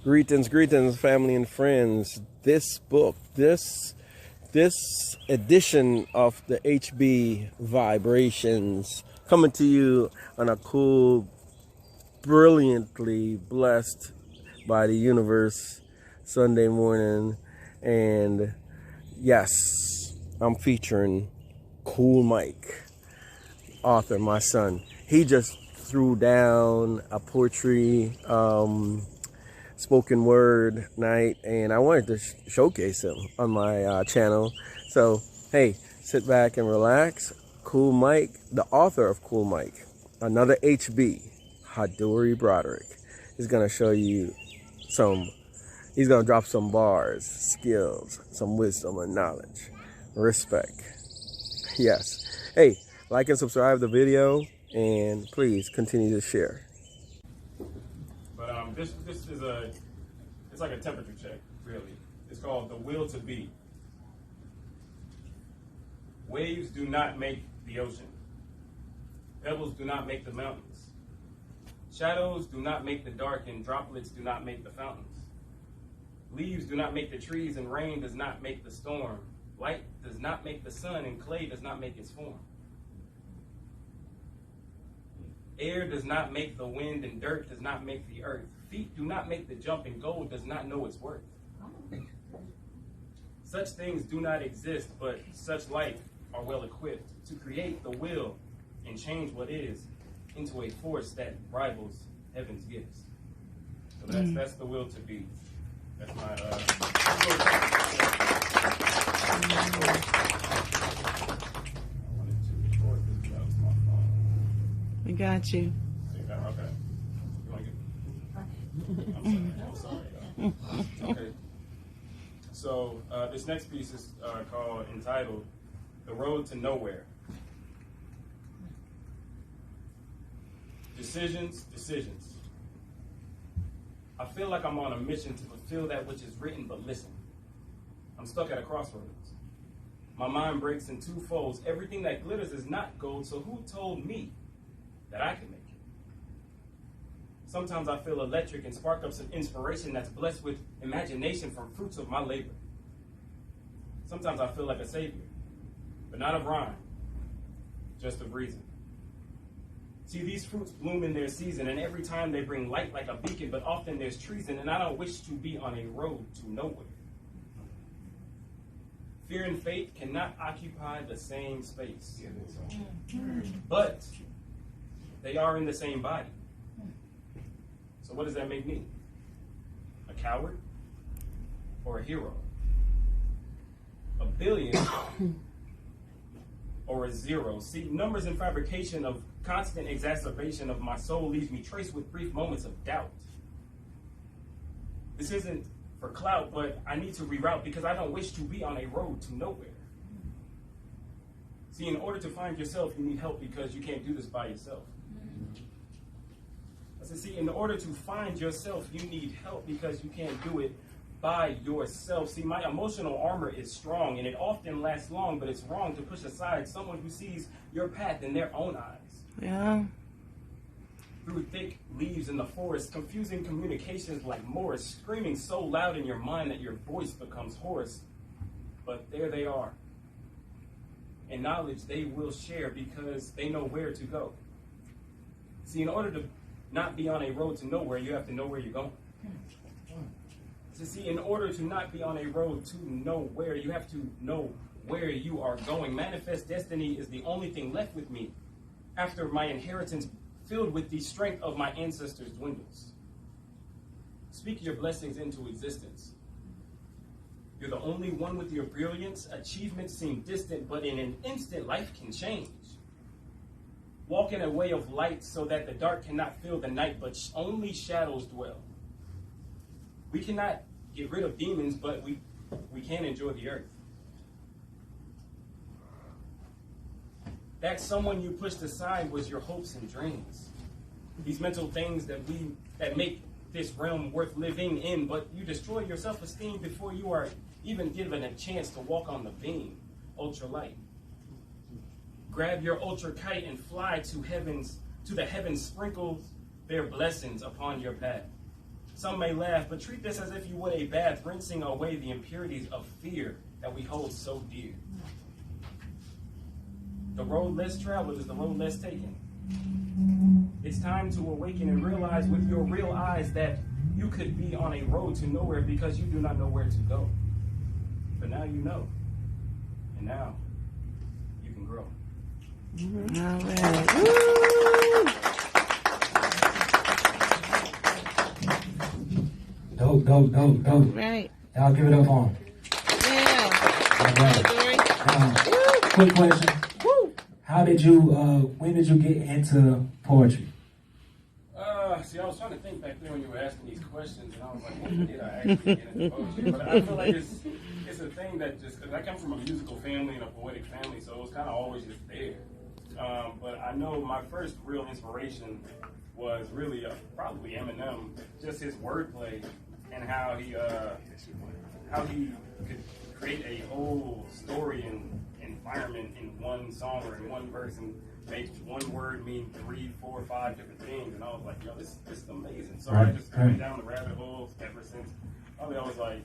Greetings, family and friends. This book, this edition of the HB Vibrations, coming to you on a cool, brilliantly blessed by the universe Sunday morning. And yes, I'm featuring Cool Mike, author, my son. He just threw down a poetry spoken word night, and I wanted to showcase him on my channel. So hey, sit back and relax. Cool Mike, the author of Cool Mike, another HB, Hadori Broderick, is gonna show you he's gonna drop some bars, skills, some wisdom and knowledge, respect. Yes. Hey, like and subscribe the video, and please continue to share. But this is it's like a temperature check, really. It's called the will to be. Waves do not make the ocean. Pebbles do not make the mountains. Shadows do not make the dark, and droplets do not make the fountains. Leaves do not make the trees, and rain does not make the storm. Light does not make the sun, and clay does not make its form. Air does not make the wind, and dirt does not make the earth. Feet do not make the jump, and gold does not know its worth. Such things do not exist, but such light are well equipped to create the will and change what is into a force that rivals heaven's gifts. So that's the will to be. That's my We got you. Okay. You want to get? I'm sorry. Okay. So this next piece is entitled "The Road to Nowhere." Decisions. I feel like I'm on a mission to fulfill that which is written, but listen, I'm stuck at a crossroads. My mind breaks in two folds. Everything that glitters is not gold, so who told me that I can make it? Sometimes I feel electric and spark up some inspiration that's blessed with imagination from fruits of my labor. Sometimes I feel like a savior, but not of rhyme, just of reason. See, these fruits bloom in their season, and every time they bring light like a beacon, but often there's treason, and I don't wish to be on a road to nowhere. Fear and fate cannot occupy the same space, but they are in the same body. So what does that make me? A coward or a hero? A billion or a zero? See, numbers and fabrication of constant exacerbation of my soul leaves me traced with brief moments of doubt. This isn't for clout, but I need to reroute because I don't wish to be on a road to nowhere. See, in order to find yourself, you need help because you can't do this by yourself. I said, see, in order to find yourself, you need help because you can't do it by yourself. See, my emotional armor is strong and it often lasts long, but it's wrong to push aside someone who sees your path in their own eyes. Yeah. Through thick leaves in the forest, confusing communications like Morse, screaming so loud in your mind that your voice becomes hoarse. But there they are. And knowledge they will share because they know where to go. See, in order to not be on a road to nowhere, you have to know where you're going. So see, in order to not be on a road to nowhere, you have to know where you are going. Manifest destiny is the only thing left with me after my inheritance filled with the strength of my ancestors dwindles. Speak your blessings into existence. You're the only one with your brilliance. Achievements seem distant, but in an instant, life can change. Walk in a way of light so that the dark cannot fill the night, but only shadows dwell. We cannot get rid of demons, but we can enjoy the earth. That someone you pushed aside was your hopes and dreams. These mental things that make this realm worth living in, but you destroy your self-esteem before you are even given a chance to walk on the beam, ultralight. Grab your ultra kite and fly to the heavens, sprinkle their blessings upon your path. Some may laugh, but treat this as if you would a bath, rinsing away the impurities of fear that we hold so dear. The road less traveled is the road less taken. It's time to awaken and realize with your real eyes that you could be on a road to nowhere because you do not know where to go. But now you know. And now you can grow. All right. Woo! Dope. Right. Y'all give it up on. Yeah. All right. Hadori. Quick question. How did you, when did you get into poetry? See, I was trying to think back there when you were asking these questions, and I was like, when did I actually get into poetry? But I feel like it's a thing that just, because I come from a musical family and a poetic family, so it was kind of always just there. But I know my first real inspiration was really probably Eminem, just his wordplay and how he could create a whole story and environment in one song or in one verse and make one word mean 3, 4, 5 different things. And I was like, yo, this is amazing. So I just went down the rabbit hole ever since probably I was like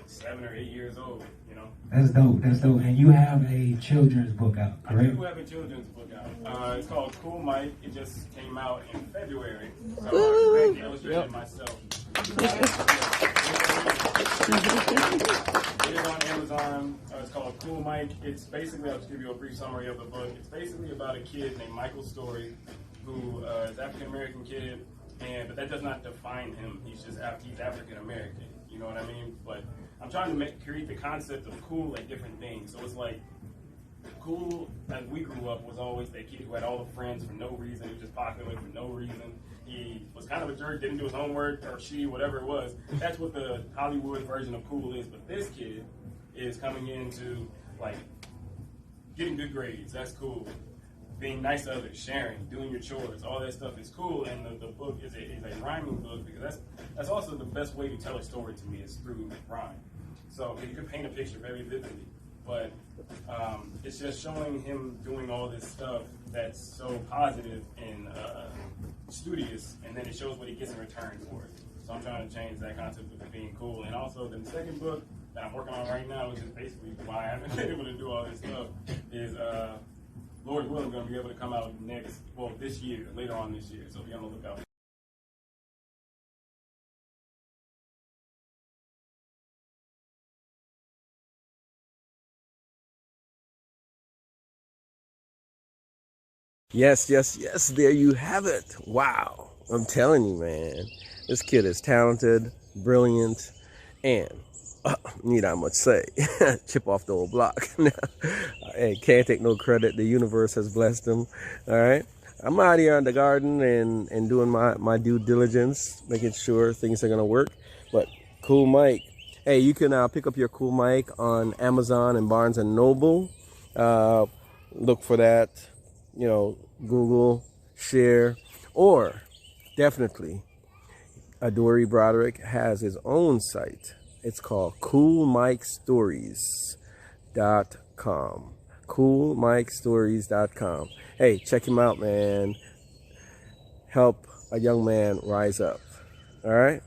7 or 8 years old, you know. That's dope. And you have a children's book out, correct? I do have a children's book out. It's called Cool Mike. It just came out in February. So I illustrated myself. It is on Amazon. It's called Cool Mike. It's basically, I'll just give you a brief summary of the book. It's basically about a kid named Michael Story, who is an African-American kid, but that does not define him. He's African-American. You know what I mean? But I'm trying to create the concept of cool like different things. So it's like, cool, as we grew up, was always that kid who had all the friends for no reason. He was just popular for no reason. He was kind of a jerk, didn't do his homework, or she, whatever it was. That's what the Hollywood version of cool is. But this kid is coming into, like, getting good grades. That's cool. Being nice to others, sharing, doing your chores, all that stuff is cool. And the book is a rhyming book, because that's also the best way to tell a story to me is through rhyme. So you can paint a picture very vividly. But it's just showing him doing all this stuff that's so positive and studious, and then it shows what he gets in return for it. So I'm trying to change that concept of it being cool. And also the second book that I'm working on right now, which is basically why I haven't been able to do all this stuff, is Lord willing, going to be able to come out this year, later on this year. So be on the lookout. Yes, there you have it. Wow. I'm telling you, man. This kid is talented, brilliant, and need I much say, chip off the old block. Hey, can't take no credit. The universe has blessed him. All right. I'm out here in the garden and doing my due diligence, making sure things are going to work. But Cool Mike. Hey, you can pick up your Cool Mike on Amazon and Barnes & Noble. Look for that. You know, Google, share, or definitely Hadori Broderick has his own site. It's called coolmikestories.com. coolmikestories.com. Hey, check him out, man. Help a young man rise up. All right?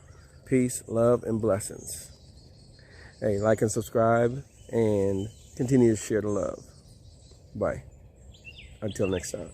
Peace, love, and blessings. Hey, like and subscribe and continue to share the love. Bye. Until next time.